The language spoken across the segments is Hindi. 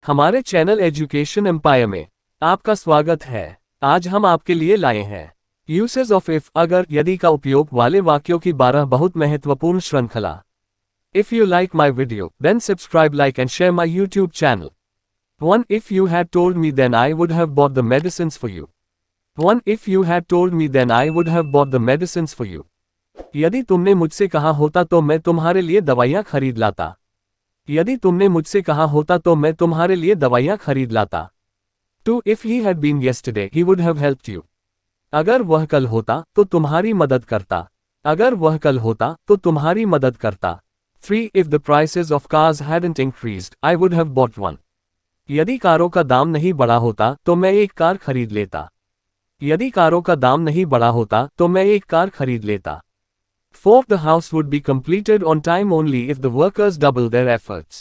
हमारे चैनल एजुकेशन एम्पायर में आपका स्वागत है। आज हम आपके लिए लाए हैं यूसेज ऑफ इफ, अगर, यदि का उपयोग वाले वाक्यों की 12 बहुत महत्वपूर्ण श्रृंखला। If you like my video then subscribe, like and share my YouTube channel. 1. If you had told me then I would have bought the medicines for you. 1. If you had told me then I would have bought the medicines for you. यदि तुमने मुझसे कहा होता तो मैं तुम्हारे लिए दवाइयाँ खरीद लाता। यदि तुमने मुझसे कहा होता तो मैं तुम्हारे लिए दवाइयाँ खरीद लाता। 2. If he had been yesterday he would have helped you. अगर वह कल होता तो तुम्हारी मदद करता। अगर वह कल होता तो तुम्हारी मदद करता। 3. If the prices of cars hadn't increased I would have bought one. यदि कारों का दाम नहीं बढ़ा होता तो मैं एक कार खरीद लेता। यदि कारों का दाम नहीं बढ़ा होता तो मैं एक कार खरीद लेता। 4. The house would be completed on time only if the workers double their efforts.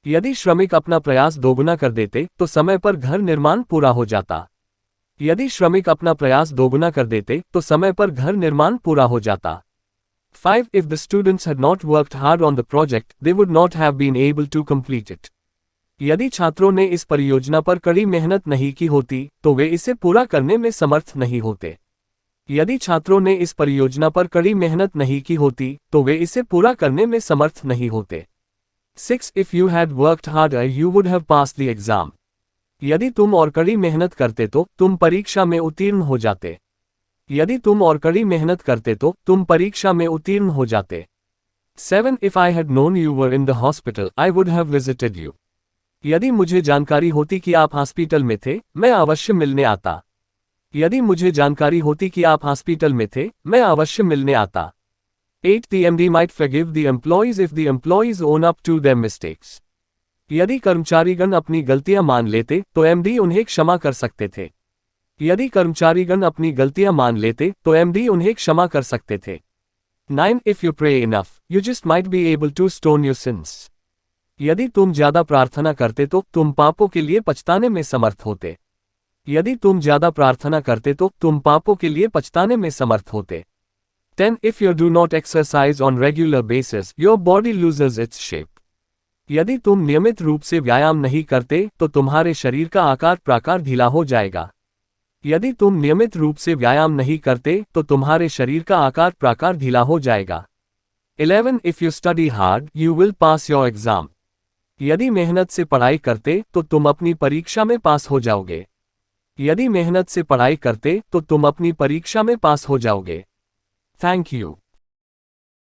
यदि श्रमिक अपना प्रयास दोगुना कर देते तो समय पर घर निर्माण पूरा हो जाता। यदि श्रमिक अपना प्रयास दोगुना कर देते तो समय पर घर निर्माण पूरा हो जाता। 5. If the students had not worked hard on the project, they would not have been able to complete it. यदि छात्रों ने इस परियोजना पर कड़ी मेहनत नहीं की होती तो वे इसे पूरा करने में समर्थ नहीं होते। यदि छात्रों ने इस परियोजना पर कड़ी मेहनत नहीं की होती तो वे इसे पूरा करने में समर्थ नहीं होते। 6. If you had worked harder you would have passed the exam. यदि तुम और कड़ी मेहनत करते तो तुम परीक्षा में उत्तीर्ण हो जाते। यदि तुम और कड़ी मेहनत करते तो तुम परीक्षा में उत्तीर्ण हो जाते। 7. If I had known you were in the hospital I would have visited you. यदि मुझे जानकारी होती कि आप हॉस्पिटल में थे मैं अवश्य मिलने आता। यदि मुझे जानकारी होती कि आप हॉस्पिटल में थे मैं अवश्य मिलने आता। 8. The MD might forgive the employees if the employees own up to their mistakes. यदि कर्मचारीगण अपनी गलतियां मान लेते तो एमडी उन्हें क्षमा कर सकते थे। यदि कर्मचारीगण अपनी गलतियां मान लेते तो एमडी उन्हें क्षमा कर सकते थे। 9. If you pray enough, you just might be able to stone your sins. यदि तुम ज्यादा प्रार्थना करते तो तुम पापों के लिए पछताने में समर्थ होते। यदि तुम ज्यादा प्रार्थना करते तो तुम पापों के लिए पछताने में समर्थ होते। 10. If you do not exercise on regular basis, your body loses its shape. यदि तुम नियमित रूप से व्यायाम नहीं करते तो तुम्हारे शरीर का आकार प्रकार ढीला हो जाएगा। यदि तुम नियमित रूप से व्यायाम नहीं करते तो तुम्हारे शरीर का आकार प्रकार ढीला हो जाएगा। 11. If you study hard, you will pass your exam. यदि मेहनत से पढ़ाई करते तो तुम अपनी परीक्षा में पास हो जाओगे। यदि मेहनत से पढ़ाई करते तो तुम अपनी परीक्षा में पास हो जाओगे। Thank you.